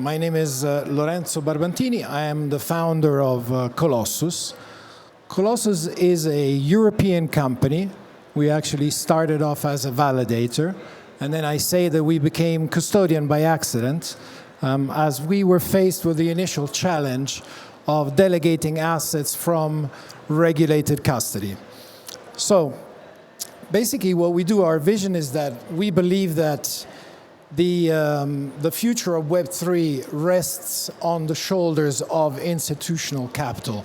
My name is Lorenzo Barbantini. I am the founder of Colossus. Colossus is a European company. We actually started off as a validator, and then I say that we became custodian by accident, as we were faced with the initial challenge of delegating assets from regulated custody. So basically what we do, our vision is that we believe that the future of Web3 rests on the shoulders of institutional capital.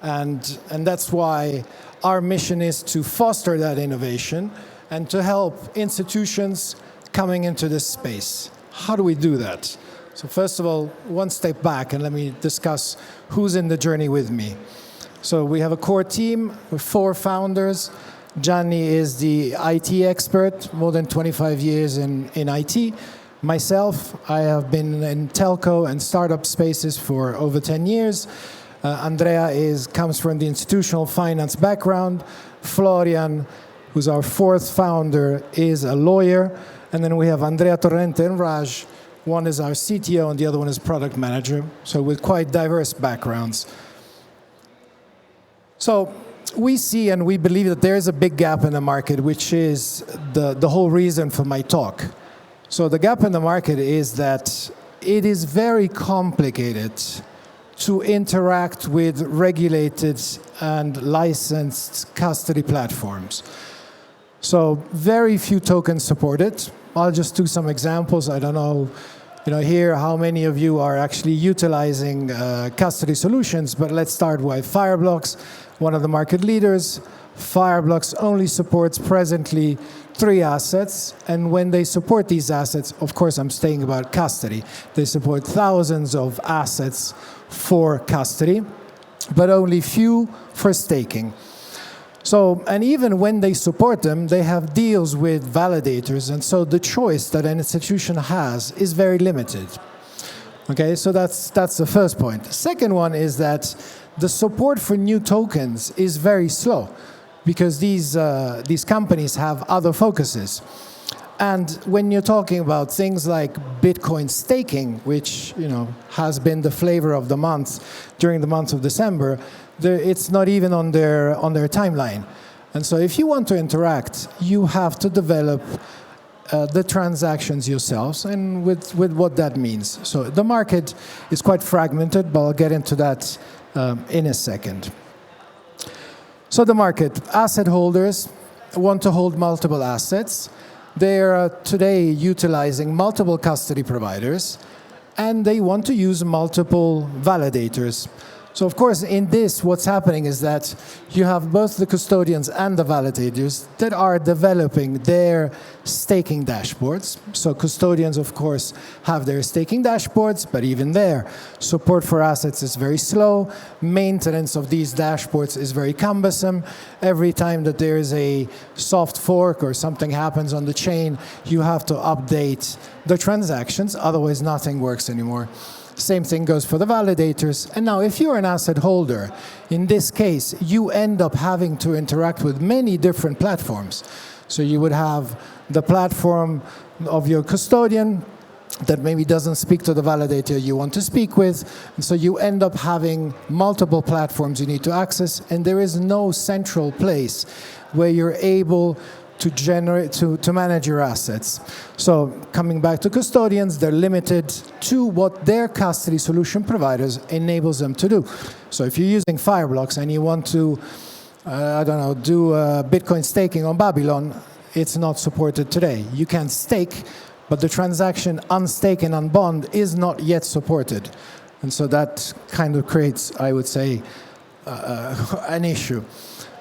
And that's why our mission is to foster that innovation and to help institutions coming into this space. How do we do that? So first of all, one step back and let me discuss who's in the journey with me. So we have a core team with 4 founders. Gianni is the IT expert, more than 25 years in IT. Myself, I have been in telco and startup spaces for over 10 years. Andrea comes from the institutional finance background. Florian, who's our 4th founder, is a lawyer. And then we have Andrea Torrente and Raj. One is our CTO and the other one is product manager. So with quite diverse backgrounds. So we see and we believe that there is a big gap in the market, which is the whole reason for my talk. So the gap in the market is that it is very complicated to interact with regulated and licensed custody platforms. So very few tokens support it. I'll just do some examples. I don't know, here how many of you are actually utilizing custody solutions, but let's start with Fireblocks, one of the market leaders. Fireblocks only supports presently 3 assets, and when they support these assets, of course I'm saying about custody, they support thousands of assets for custody, but only few for staking. So, and even when they support them, they have deals with validators, and so the choice that an institution has is very limited. Okay, so that's the first point. The second one is that the support for new tokens is very slow, because these companies have other focuses. And when you're talking about things like Bitcoin staking, which has been the flavor of the month during the month of December, it's not even on their timeline. And so if you want to interact, you have to develop the transactions yourselves and with what that means. So the market is quite fragmented, but I'll get into that in a second. So the market, asset holders want to hold multiple assets. They are today utilizing multiple custody providers, and they want to use multiple validators. So of course, in this, what's happening is that you have both the custodians and the validators that are developing their staking dashboards. So custodians, of course, have their staking dashboards, but even there, support for assets is very slow. Maintenance of these dashboards is very cumbersome. Every time that there is a soft fork or something happens on the chain, you have to update the transactions, otherwise nothing works anymore. Same thing goes for the validators. And now if you're an asset holder, in this case, you end up having to interact with many different platforms. So you would have the platform of your custodian that maybe doesn't speak to the validator you want to speak with. And so you end up having multiple platforms you need to access, and there is no central place where you're able to manage your assets. So coming back to custodians, they're limited to what their custody solution providers enables them to do. So if you're using Fireblocks and you want to, do Bitcoin staking on Babylon, it's not supported today. You can stake, but the transaction unstake and unbond is not yet supported. And so that kind of creates, I would say, an issue.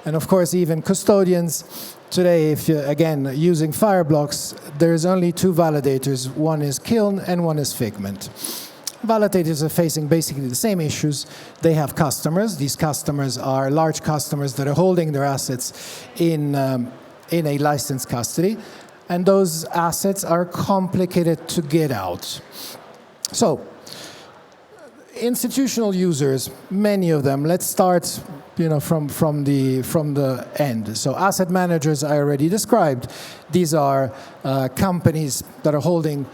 And of course, even custodians, today, if you're, again, using Fireblocks, there's only 2 validators. One is Kiln and one is Figment. Validators are facing basically the same issues. They have customers. These customers are large customers that are holding their assets in a licensed custody. And those assets are complicated to get out. So institutional users, many of them, let's start from the end. So asset managers I already described. These are companies that are holding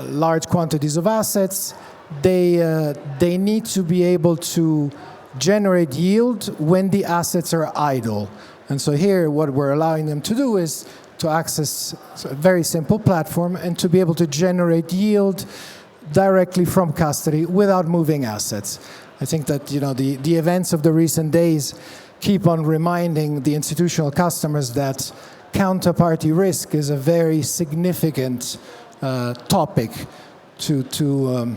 large quantities of assets. They need to be able to generate yield when the assets are idle. And so here, what we're allowing them to do is to access a very simple platform and to be able to generate yield directly from custody without moving assets. I think that the events of the recent days keep on reminding the institutional customers that counterparty risk is a very significant topic to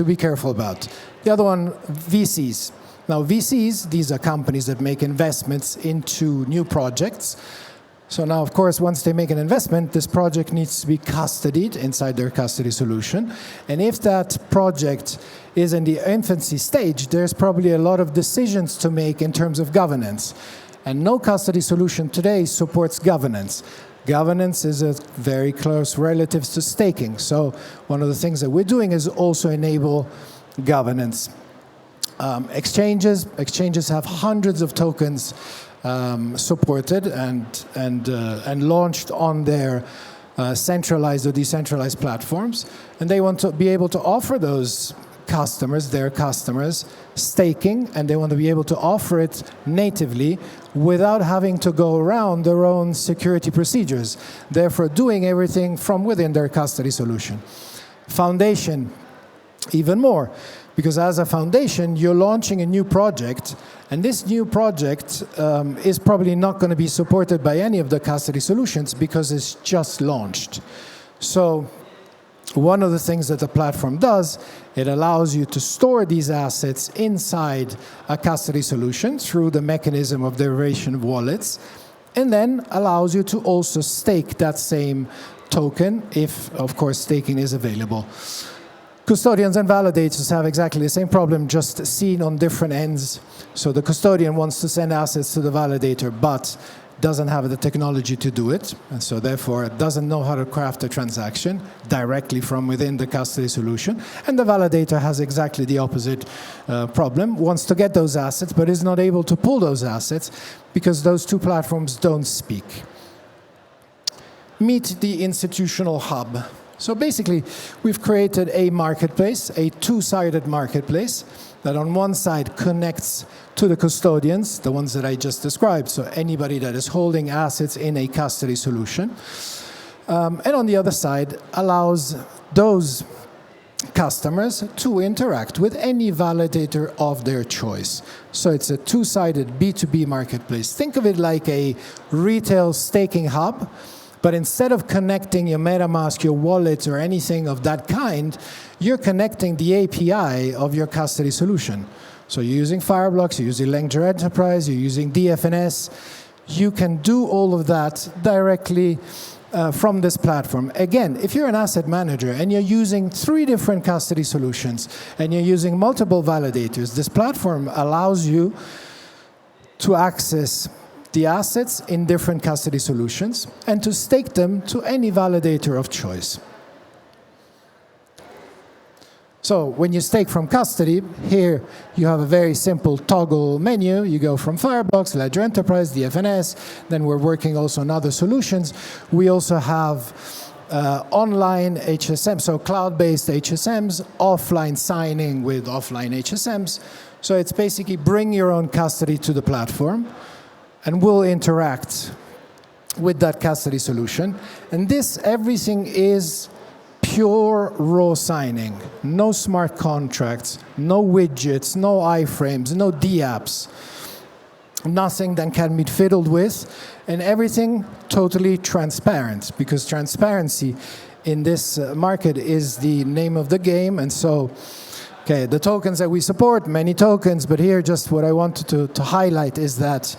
be careful about. The other one, VCs. Now, VCs, these are companies that make investments into new projects. So now, of course, once they make an investment, this project needs to be custodied inside their custody solution. And if that project is in the infancy stage, there's probably a lot of decisions to make in terms of governance. And no custody solution today supports governance. Governance is a very close relative to staking. So one of the things that we're doing is also enable governance. Exchanges have hundreds of tokens supported and launched on their centralized or decentralized platforms, and they want to be able to offer those their customers, staking, and they want to be able to offer it natively without having to go around their own security procedures, therefore doing everything from within their custody solution. Foundation, even more. Because as a foundation, you're launching a new project, and this new project is probably not going to be supported by any of the custody solutions because it's just launched. So one of the things that the platform does, it allows you to store these assets inside a custody solution through the mechanism of derivation of wallets, and then allows you to also stake that same token if, of course, staking is available. Custodians and validators have exactly the same problem, just seen on different ends. So the custodian wants to send assets to the validator, but doesn't have the technology to do it, and so therefore doesn't know how to craft a transaction directly from within the custody solution. And the validator has exactly the opposite problem, wants to get those assets, but is not able to pull those assets because those two platforms don't speak. Meet the institutional hub. So basically, we've created a marketplace, a two-sided marketplace, that on one side connects to the custodians, the ones that I just described, so anybody that is holding assets in a custody solution. And on the other side, allows those customers to interact with any validator of their choice. So it's a two-sided B2B marketplace. Think of it like a retail staking hub, but instead of connecting your MetaMask, your wallet, or anything of that kind, you're connecting the API of your custody solution. So you're using Fireblocks, you're using Ledger Enterprise, you're using DFNS. You can do all of that directly from this platform. Again, if you're an asset manager and you're using 3 different custody solutions and you're using multiple validators, this platform allows you to access the assets in different custody solutions and to stake them to any validator of choice. So when you stake from custody, here you have a very simple toggle menu. You go from Fireblocks, Ledger Enterprise, DFNS, then we're working also on other solutions. We also have online HSM, so cloud-based HSMs, offline signing with offline HSMs. So it's basically bring your own custody to the platform, and we'll interact with that custody solution. And this, everything is pure raw signing. No smart contracts, no widgets, no iframes, no dApps. Nothing that can be fiddled with, and everything totally transparent, because transparency in this market is the name of the game. And so, okay, the tokens that we support, many tokens, but here just what I wanted to highlight is that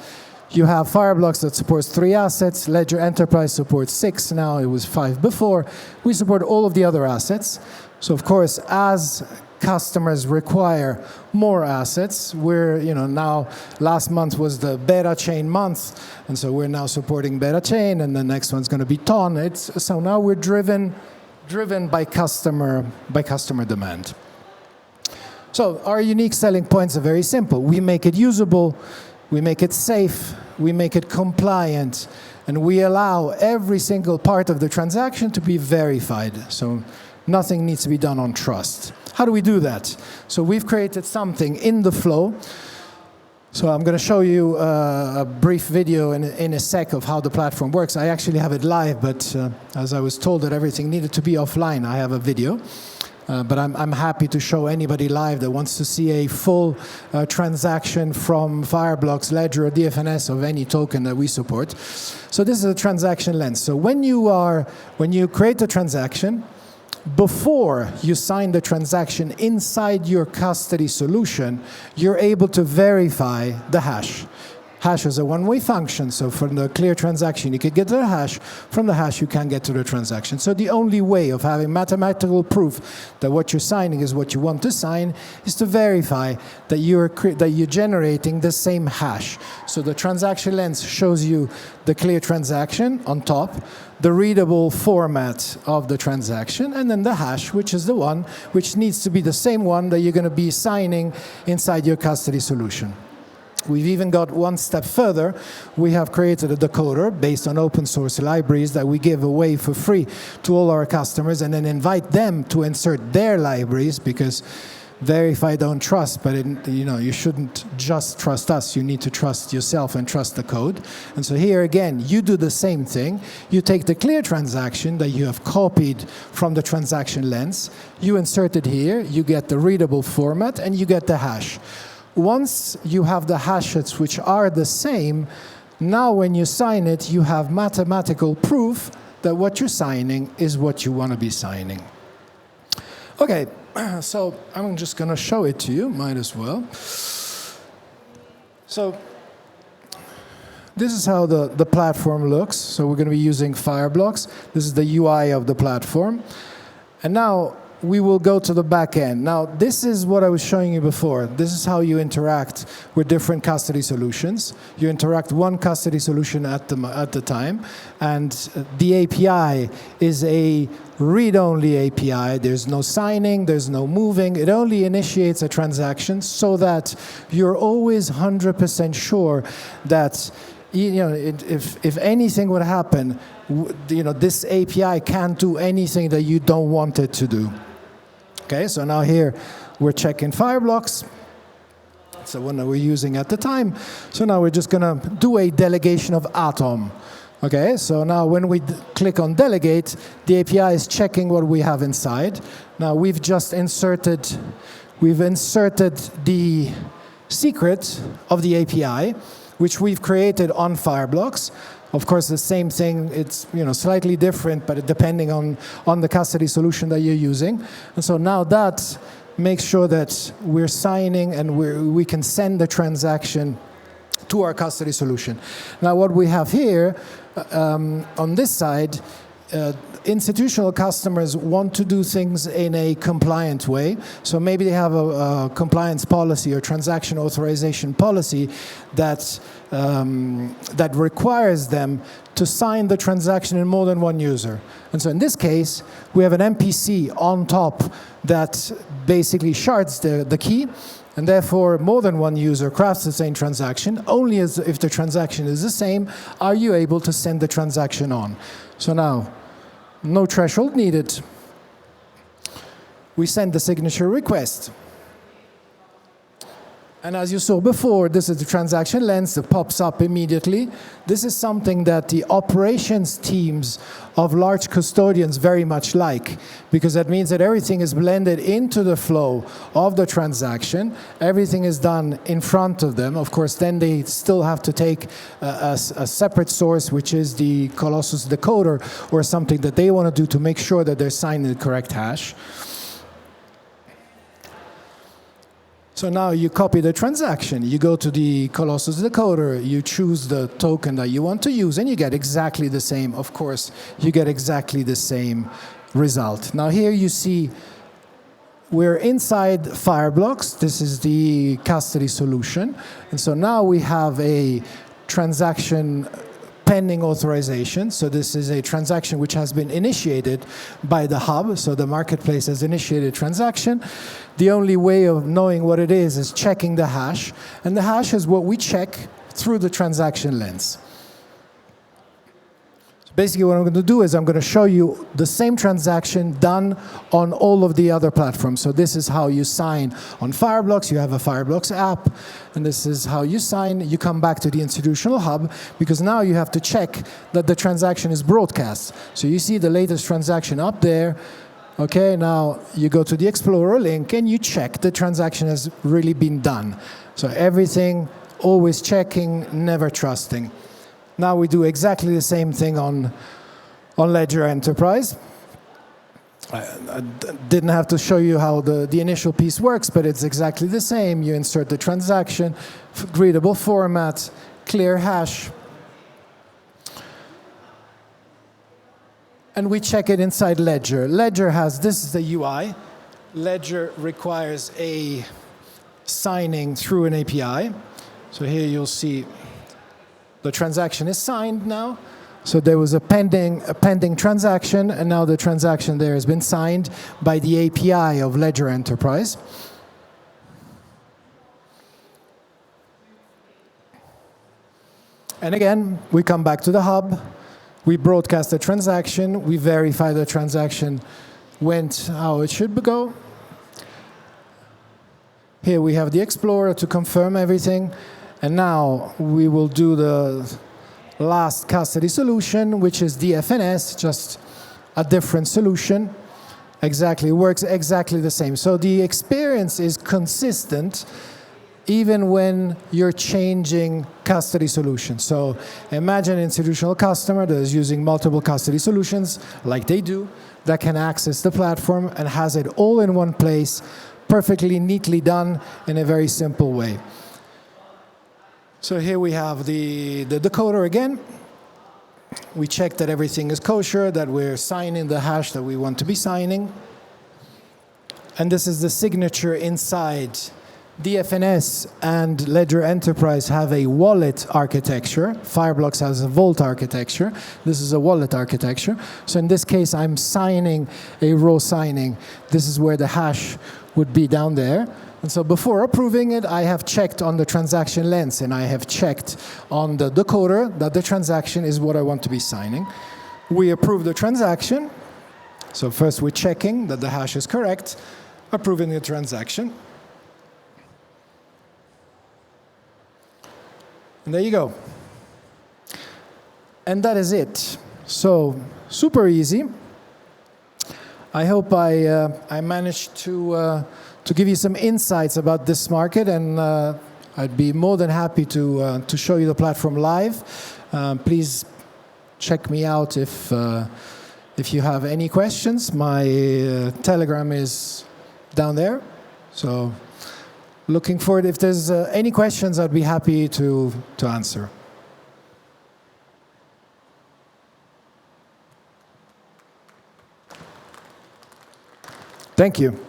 you have Fireblocks that supports 3 assets, Ledger Enterprise supports 6, now it was 5 before. We support all of the other assets. So of course, as customers require more assets, we're, now last month was the beta chain month, and so we're now supporting beta chain, and the next one's going to be TON. So now we're driven by customer demand. So our unique selling points are very simple. We make it usable, we make it safe, we make it compliant, and we allow every single part of the transaction to be verified. So nothing needs to be done on trust. How do we do that? So we've created something in the flow. So I'm going to show you a brief video in a sec of how the platform works. I actually have it live, but as I was told that everything needed to be offline, I have a video. But I'm happy to show anybody live that wants to see a full transaction from Fireblocks, Ledger, or DFNS of any token that we support. So this is a transaction lens. So when you create a transaction, before you sign the transaction inside your custody solution, you're able to verify the hash. Hash is a one-way function, so from the clear transaction you can get to the hash, from the hash you can get to the transaction. So the only way of having mathematical proof that what you're signing is what you want to sign is to verify that you're generating the same hash. So the transaction lens shows you the clear transaction on top, the readable format of the transaction, and then the hash, which is the one which needs to be the same one that you're going to be signing inside your custody solution. We've even got one step further. We have created a decoder based on open source libraries that we give away for free to all our customers, and then invite them to insert their libraries, because verify, don't trust, but you shouldn't just trust us. You need to trust yourself and trust the code. And so here again, you do the same thing. You take the clear transaction that you have copied from the transaction lens, you insert it here, you get the readable format, and you get the hash. Once you have the hashes which are the same, now when you sign it, you have mathematical proof that what you're signing is what you want to be signing. Okay, so I'm just going to show it to you, might as well. So this is how the platform looks. So we're going to be using Fireblocks. This is the UI of the platform. And now we will go to the back end. Now, this is what I was showing you before. This is how you interact with different custody solutions. You interact one custody solution at the time, and the API is a read-only API. There's no signing, there's no moving. It only initiates a transaction so that you're always 100% sure that if anything would happen, this API can't do anything that you don't want it to do. Okay, so now here we're checking Fireblocks. It's the one that we're using at the time. So now we're just going to do a delegation of Atom. Okay, so now when we click on Delegate, the API is checking what we have inside. Now we've just inserted the secret of the API, which we've created on Fireblocks. Of course, the same thing, it's slightly different, but depending on the custody solution that you're using. And so now that makes sure that we're signing and we can send the transaction to our custody solution. Now what we have here, on this side, institutional customers want to do things in a compliant way. So maybe they have a compliance policy or transaction authorization policy that requires them to sign the transaction in more than one user. And so in this case, we have an MPC on top that basically shards the key, and therefore more than one user crafts the same transaction. Only if the transaction is the same are you able to send the transaction on. So now, no threshold needed. We send the signature request. And as you saw before, this is the transaction lens that pops up immediately. This is something that the operations teams of large custodians very much like, because that means that everything is blended into the flow of the transaction. Everything is done in front of them. Of course, then they still have to take a separate source, which is the Colossus decoder, or something that they want to do to make sure that they're signing the correct hash. So now you copy the transaction, you go to the Colossus decoder, you choose the token that you want to use, and you get exactly the same, of course, you get exactly the same result. Now here you see we're inside Fireblocks. This is the custody solution. And so now we have a transaction pending authorization. So this is a transaction which has been initiated by the hub. So the marketplace has initiated a transaction. The only way of knowing what it is checking the hash. And the hash is what we check through the transaction lens. Basically, what I'm going to do is I'm going to show you the same transaction done on all of the other platforms. So this is how you sign on Fireblocks. You have a Fireblocks app, and this is how you sign. You come back to the institutional hub, because now you have to check that the transaction is broadcast. So you see the latest transaction up there. Okay, now you go to the Explorer link, and you check the transaction has really been done. So everything, always checking, never trusting. Now we do exactly the same thing on Ledger Enterprise. I didn't have to show you how the initial piece works, but it's exactly the same. You insert the transaction, readable format, clear hash. And we check it inside Ledger. Ledger has, this is the UI. Ledger requires a signing through an API. So here you'll see the transaction is signed now. So there was a pending transaction, and now the transaction there has been signed by the API of Ledger Enterprise. And again, we come back to the hub. We broadcast the transaction. We verify the transaction went how it should go. Here we have the Explorer to confirm everything. And now we will do the last custody solution, which is DFNS, just a different solution. Exactly, works exactly the same. So the experience is consistent even when you're changing custody solutions. So imagine an institutional customer that is using multiple custody solutions, like they do, that can access the platform and has it all in one place, perfectly neatly done in a very simple way. So here we have the decoder again. We check that everything is kosher, that we're signing the hash that we want to be signing. And this is the signature inside. DFNS and Ledger Enterprise have a wallet architecture. Fireblocks has a vault architecture. This is a wallet architecture. So in this case, I'm signing a raw signing. This is where the hash would be down there. And so before approving it, I have checked on the transaction lens, and I have checked on the decoder that the transaction is what I want to be signing. We approve the transaction. So first we're checking that the hash is correct, approving the transaction. And there you go. And that is it. So super easy. I hope I managed to give you some insights about this market, and I'd be more than happy to show you the platform live. Please check me out if you have any questions. My Telegram is down there. So looking forward. If there's any questions, I'd be happy to answer. Thank you.